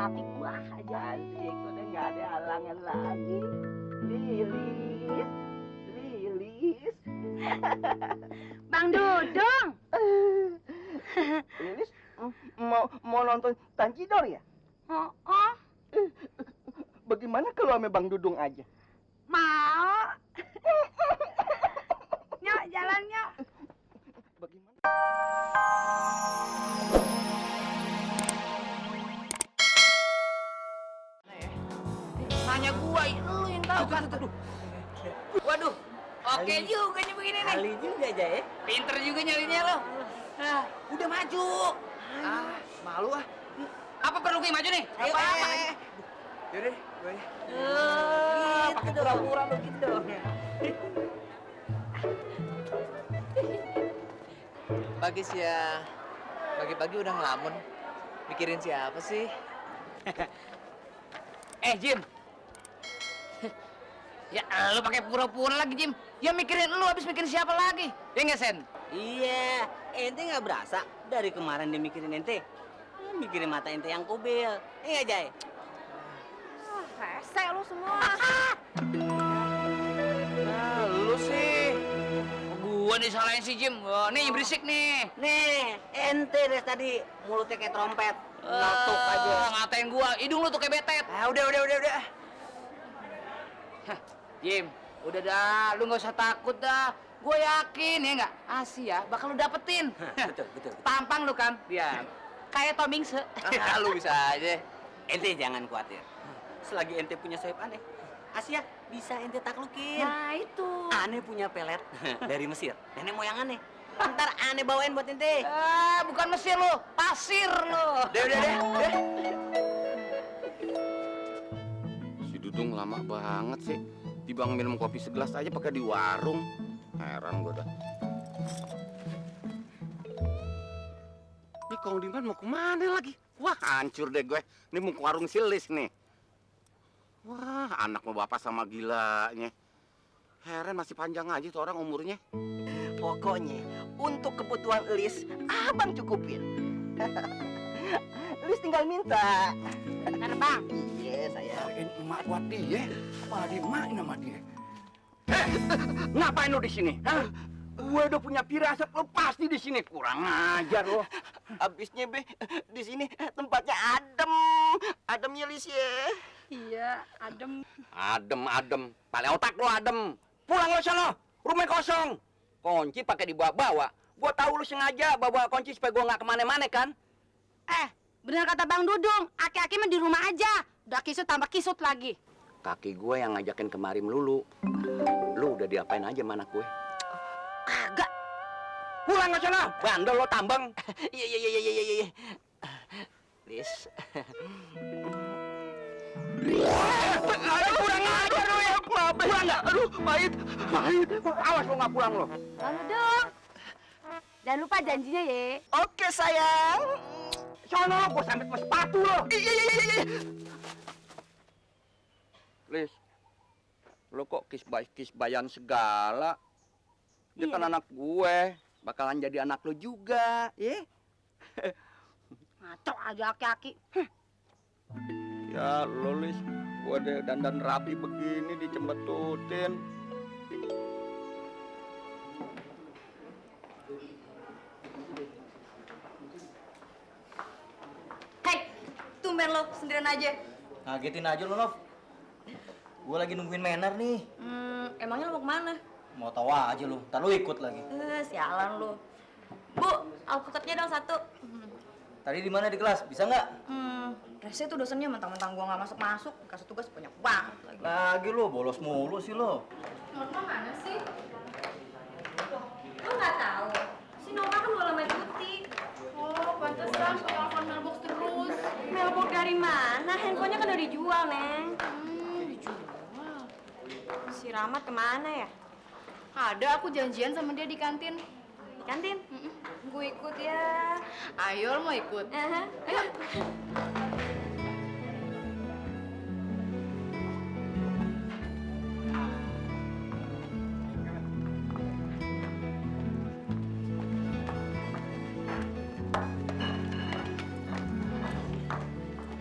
hati gua aja. Asik, udah nggak ada halangan lagi. Lilis, Lilis. Bang Dudung. Lilis, mau nonton Tanjidor ya? Oh, Bagaimana kalau sama Bang Dudung aja? mau. Nyok, jalan nyok. Bagaimana? Nanya gua, lu yang tahu kan. Waduh, oke juga nih begini nih. Kali juga aja ya. Pinter juga nyarinya lo. Ah, udah maju. Malu ah. Apa perlu gue maju nih? Ayo, apa? Yaudah, gue. Pakai pura-pura begitu. Pagi sih ya. Pagi-pagi udah ngelamun. Mikirin siapa sih? Jim. Ya, lu pakai pura-pura lagi, Jim. Ya mikirin lu habis mikirin siapa lagi? Ya nggak, Sen? Iya, ente nggak berasa dari kemarin dia mikirin ente. Dia mikirin mata ente yang kubil. Iya, Jay. Rese lu semua. Nah, lu sih. Gua nih salahin si Jim. Wah, nih berisik nih. Nih, ente dari tadi mulutnya kayak trompet. Notok aja. Ngatain gua, hidung lu tuh kayak betet. Udah. Hah, Jim, udah dah, lu nggak usah takut dah. Gue yakin ya nggak, Asia bakal lu dapetin. Betul. Tampang lu kan, dia kayak Tom Hanks. Lu bisa aja. Ente jangan khawatir. Selagi ente punya sayap aneh, Asia bisa ente taklukin. Nah itu. Aneh punya pelet dari Mesir. Nenek moyang aneh. Ntar aneh bawain buat ente. Bukan Mesir lu, pasir lu. Deh. Si Dudung lama banget sih. Dibang minum kopi segelas aja pakai di warung. Heran gue dah. Ini Kong Diman mau kemana lagi? Wah hancur deh gue. Ini mau ke warung Silis nih. Wah anak mau bapak sama gilanya. Heran masih panjang aja tuh orang umurnya. Pokoknya untuk kebutuhan Lis, abang cukupin. Lis tinggal minta. Mana bang? Iya saya. Emak buat dia, malah dimain sama dia. Ngapain lo di sini? Hah? Gue udah punya firasat lo pasti di sini. Kurang ajar lo. Abisnya be di sini tempatnya adem ya Lis ya. Iya, adem. Adem. Paling otak lo adem. Pulang lo sono, rumah kosong. Kunci pakai dibawa-bawa. Gue tahu lo sengaja bawa kunci supaya gue nggak kemana-mana kan? Bener kata Bang Dudung, aki-aki mah di rumah aja. Udah kisut tambah kisut lagi. Kaki gue yang ngajakin kemari melulu. Lu udah diapain aja sama anak gue? Kagak. Pulang lo sono, bandel lo tambang. Iya. Lis. Kurang ajar lo ya. Pulang nggak? Aduh, pahit. Awas lo nggak pulang lo. Bang Dudung. Jangan lupa janjinya ya. Oke sayang. Sono, gue sampai ke sepatu lo. Iya. Lis, lo kok kisbayan segala? Dia kan anak gue, bakalan jadi anak lo juga, ya? Ngaco aja aki-aki. Ya lo Lis, gue deh dandan rapi begini dicembetutin. Hei, tumben lo sendirian aja. Ngagetin aja lo, Nov. Gue lagi nungguin Mener nih. Emangnya lo mau kemana? Mau tahu aja lo, ntar lo ikut lagi. Sialan lo. Bu, alpukatnya dong satu. Tadi di mana di kelas? Bisa nggak? Rese tuh dosennya mentang-mentang gua nggak masuk-masuk, kasih tugas banyak banget lagi. Lagi lo, bolos mulu sih lo. Norma mana sih? Lo nggak tahu? Si Norma kan udah lama cuti. Oh, pantesan telepon mailbox terus. Mailbox dari mana? Handphonenya kan udah dijual, Neng. Dijual? Si Rahmat kemana ya? Ada, aku janjian sama dia di kantin. Di kantin? Gue ikut ya. Ayo, lo mau ikut? Ayo.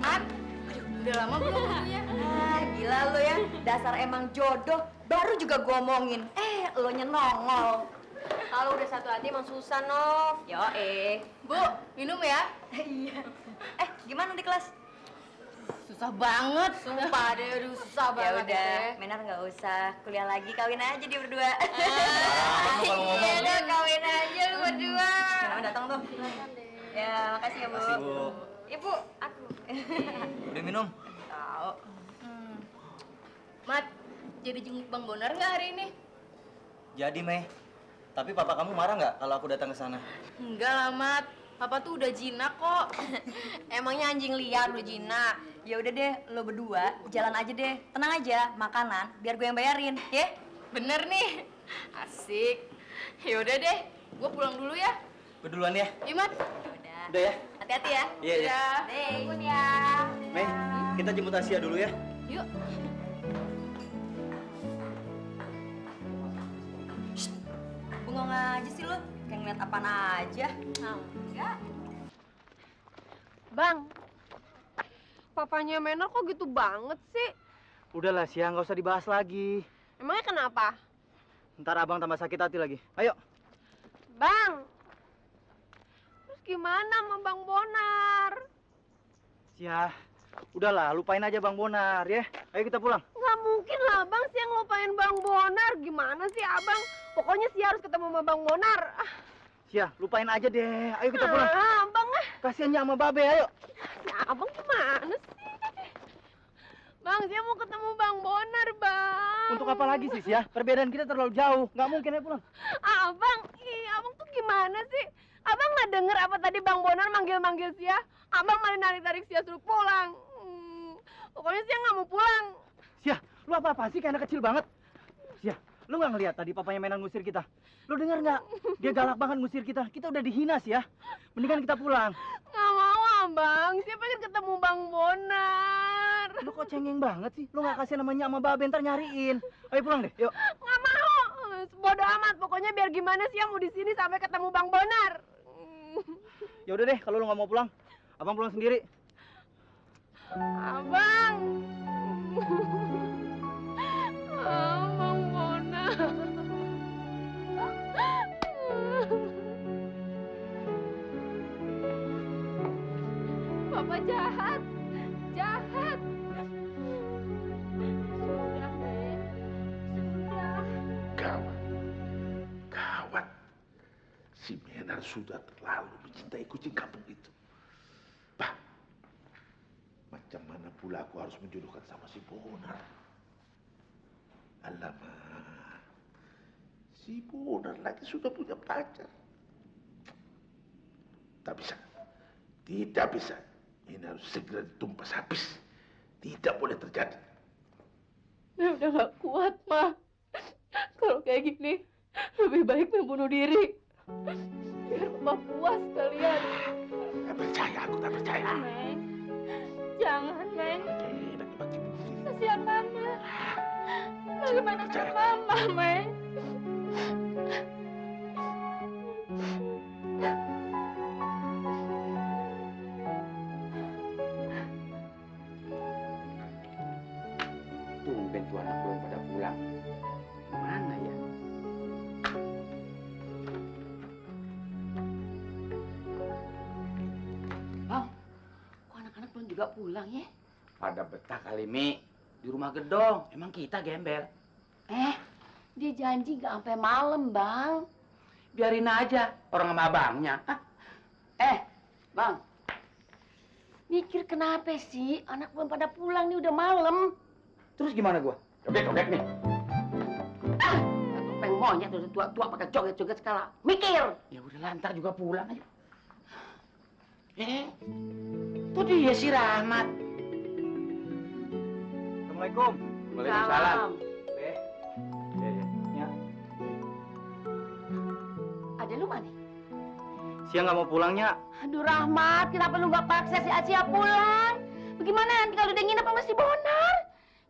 Mat, lama belum waktunya? Ah, gila lo ya. Dasar emang jodoh. Baru juga gue omongin. Lo nongol. Kalau udah satu hati emang susah, Nov. Yo, Bu, minum ya? Iya. Gimana di kelas? Susah banget. Sumpah deh, aduh susah Ya banget udah, deh. Menar nggak usah kuliah lagi, kawin aja dia berdua. Iya deh, kawin aja lu berdua. Kenapa datang tuh? Ya, makasih ya Bu. Makasih, Bu. Ibu, aku. Udah minum? Tahu. Mat, jadi jenguk Bang Bonar nggak hari ini? Jadi, Mei. Tapi papa kamu marah nggak kalau aku datang ke sana? Enggak lah, Mat. Papa tuh udah jinak kok. Emangnya anjing liar lu Jina. Ya udah deh, lo berdua jalan aja deh. Tenang aja, makanan biar gue yang bayarin, ya? Bener nih. Asik. Ya udah deh, gue pulang dulu ya. Gue duluan ya. Iya, Mat. Udah. Udah ya? Hati-hati ya. Iya, iya. Udah. Deh. Ya. Mei, kita jemput Asia dulu ya. Yuk. Bengong aja sih lo. Kayak ngeliat apaan aja. Enggak. Bang, papanya Menor kok gitu banget sih? Udahlah, Sia, nggak usah dibahas lagi. Emangnya kenapa? Ntar abang tambah sakit hati lagi. Ayo. Bang, terus gimana sama Bang Bonar? Sia, udahlah, lupain aja Bang Bonar ya. Ayo kita pulang. Nggak mungkin lah Bang sih yang ngelupain Bang Bonar. Gimana sih Abang? Pokoknya sih harus ketemu sama Bang Bonar. Sia, lupain aja deh. Ayo kita pulang. Abang Kasiannya sama Babe, ayo. ya Abang gimana sih? Bang, saya mau ketemu Bang Bonar, Bang. Untuk apa lagi sih, Sia? Perbedaan kita terlalu jauh. Nggak mungkin ya pulang. Abang, Abang tuh gimana sih? Abang nggak denger apa tadi Bang Bonar manggil-manggil Sia? Abang malah narik-narik Sia suruh pulang. Pokoknya Sia nggak mau pulang. Sia, lu apa-apa sih? Kayak anak kecil banget. Sia, lu nggak ngeliat tadi papanya mainan ngusir kita? Lu dengar nggak? Dia galak banget ngusir kita. Kita udah dihina, Sia. Mendingan kita pulang. Nggak mau, Abang. Sia pengen ketemu Bang Bonar. Lu kok cengeng banget sih? Lu nggak kasih namanya sama Babe, ntar nyariin. Ayo pulang deh, yuk. Nggak mau. Bodoh amat. Pokoknya biar gimana Sia mau di sini sampai ketemu Bang Bonar. Ya udah deh, kalau lu nggak mau pulang, abang pulang sendiri. Abang. Bang Bonar. Papa jahat. Jahat. Sudah, Nek. Sudah. Gawat, gawat. Si Menar sudah terlalu mencintai kucing kampung itu. Bah, macam mana pula aku harus menjodohkan sama si Bonar? Alamak, si Bonar lagi sudah punya pacar. Tak bisa, tidak bisa. Ini harus segera ditumpas habis. Tidak boleh terjadi. Saya udah gak kuat, Ma. Kalau kayak gini, lebih baik membunuh diri. Biar Mama puas kalian. Tak percaya, aku tak percaya. Neng, jangan, Neng. Bagi bunuh diri. Kasihan Mama. Bagaimana dengan Mama, Neng? Tumben tuh anak belum pada pulang. Mana ya? Bang, kok anak-anak belum juga pulang ya? Pada betah kali, Mi. Di rumah gedong. Emang kita gembel. Dia janji nggak sampai malam, Bang. Biarin aja orang sama abangnya. Hah? Bang. Mikir kenapa sih? Anak belum pada pulang nih, udah malam. Terus gimana gua? Joget-joget nih. Topeng monyet udah tua-tua pakai joget-joget segala. Mikir. Ya udah lantar juga pulang aja. Tuh dia si Rahmat. Assalamualaikum. Waalaikumsalam. Ya. Ada lu mana? Sia nggak mau pulangnya. Aduh Rahmat, kenapa lu nggak paksa si Asia pulang? Bagaimana nanti kalau dia nginep sama si Bonar?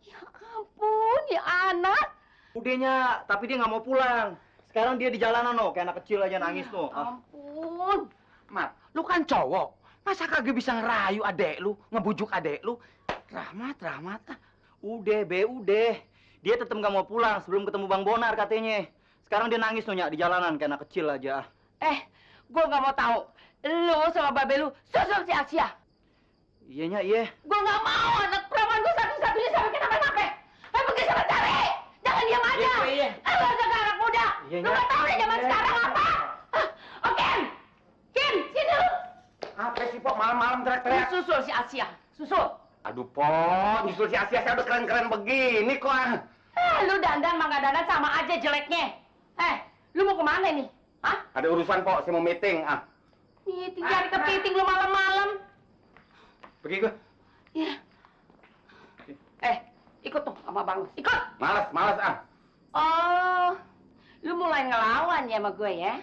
Ya ampun, ya anak. Udahnya, tapi dia nggak mau pulang. Sekarang dia di jalanan, no. Kayak anak kecil aja nangis, no. Ampun. Mat, lu kan cowok. Masa kagak bisa ngerayu adek lu, ngebujuk adek lu? Rahmat. Udah, Be, udah. Dia tetep nggak mau pulang sebelum ketemu Bang Bonar katanya. Sekarang dia nangis Nyonya di jalanan kayak anak kecil aja. Gue nggak mau tahu. Lu sama babe lu susul si Asia. Iya, Nya, iya. Gue nggak mau anak perempuan gue satu-satunya sampai kenapa-napa. Pergi sama cari. Jangan diam aja. Iya. Lu sekarang anak muda. Iya, Lu Nya. nggak tahu deh zaman sekarang apa. Oke. Kim, sini lu. Apa sih, Pok? Malam-malam teriak-teriak. Susul si Asia. Susul. Aduh, Pok. Nyusul si Asia saya udah keren-keren begini kok. Lu dandan sama nggak dandan sama aja jeleknya. Lu mau kemana nih? Hah? Ada urusan, Pok. Saya mau meeting. Meeting cari kepiting lu malam-malam. Pergi gue. Iya. Ikut tuh sama Bang. Ikut. Males. Oh, lu mulai ngelawan ya sama gue ya?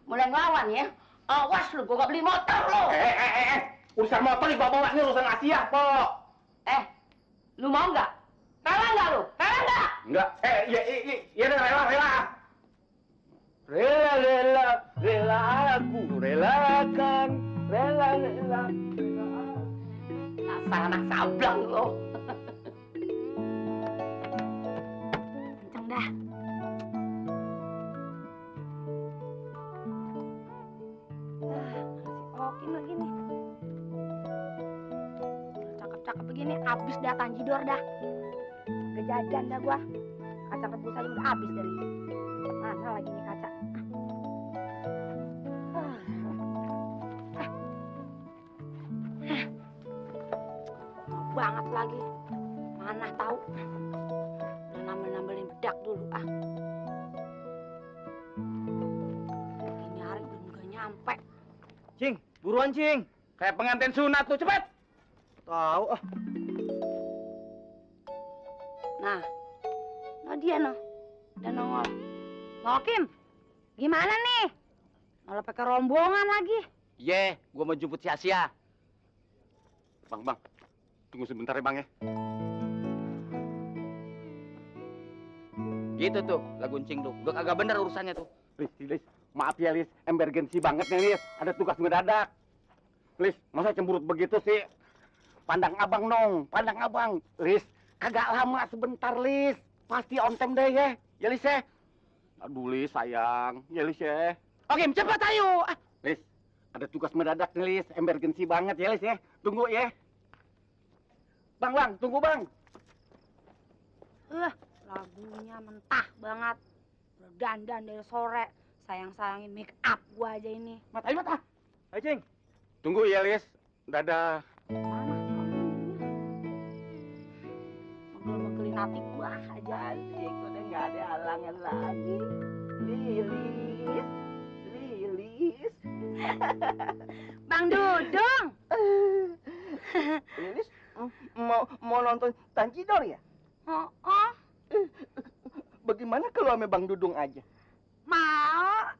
Mulai ngelawan ya? Awas lu, gue gak beli motor lu. Urusan motor dibawa-bawa ini urusan Asia, Pok. Lu mau nggak? Rela nggak lu? Rela nggak? Enggak. Iya deh, rela. Rela aku relakan. Rela. Dasar anak sableng lu. Kenceng dah. Oke lagi nih. Cakep-cakep begini, abis dah tanjidor dah. Kejajan dah gua. Kaca rebus aja udah abis dari. Mana lagi nih kaca? Mau banget lagi. Mana tahu. Udah nambel-nambelin bedak dulu Ini hari belum gak nyampe. Cing, buruan, Cing. Kayak pengantin sunat tuh, cepet. Tahu Nah dia noh. Udah nongol. Kim, gimana nih? Malah pakai rombongan lagi. Iya, gua mau jemput si Asia. Bang. Tunggu sebentar ya, Bang ya. Gitu tuh, laguncing tuh. Udah kagak bener urusannya tuh. Lis. Maaf ya, Lis. Emergency banget nih, Lis. Ada tugas mendadak. Lis, masa cemberut begitu sih? Pandang abang, Nong. Pandang abang. Lis, kagak lama sebentar, Lis. Pasti on time deh ya. Ya, Lis ya. Aduh, Lis, sayang. Ya, Lis ya. Oke, cepat ayo. Lis, ada tugas mendadak nih, Lis. Emergency banget ya, Lis ya. Tunggu ya. Bang, tunggu, Bang. Lagunya mentah banget. Udah dandan dari sore. Sayang-sayangin make up gua aja ini. Mata. Ayo, Cing. Tunggu ya, Lis. Dadah. Mana? Megel-megelin hati gua aja. Asik, udah nggak ada halangan lagi. Lilis. Bang Dudung. Lilis, mau nonton Tanjidor ya? Oh. Bagaimana kalau sama Bang Dudung aja? Mau.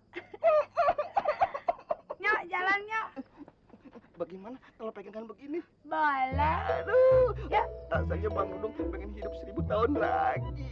Nyok, jalan nyok. Bagaimana kalau pegangan begini? Boleh. Aduh, ya. Rasanya Bang Dudung pengen hidup 1000 tahun lagi.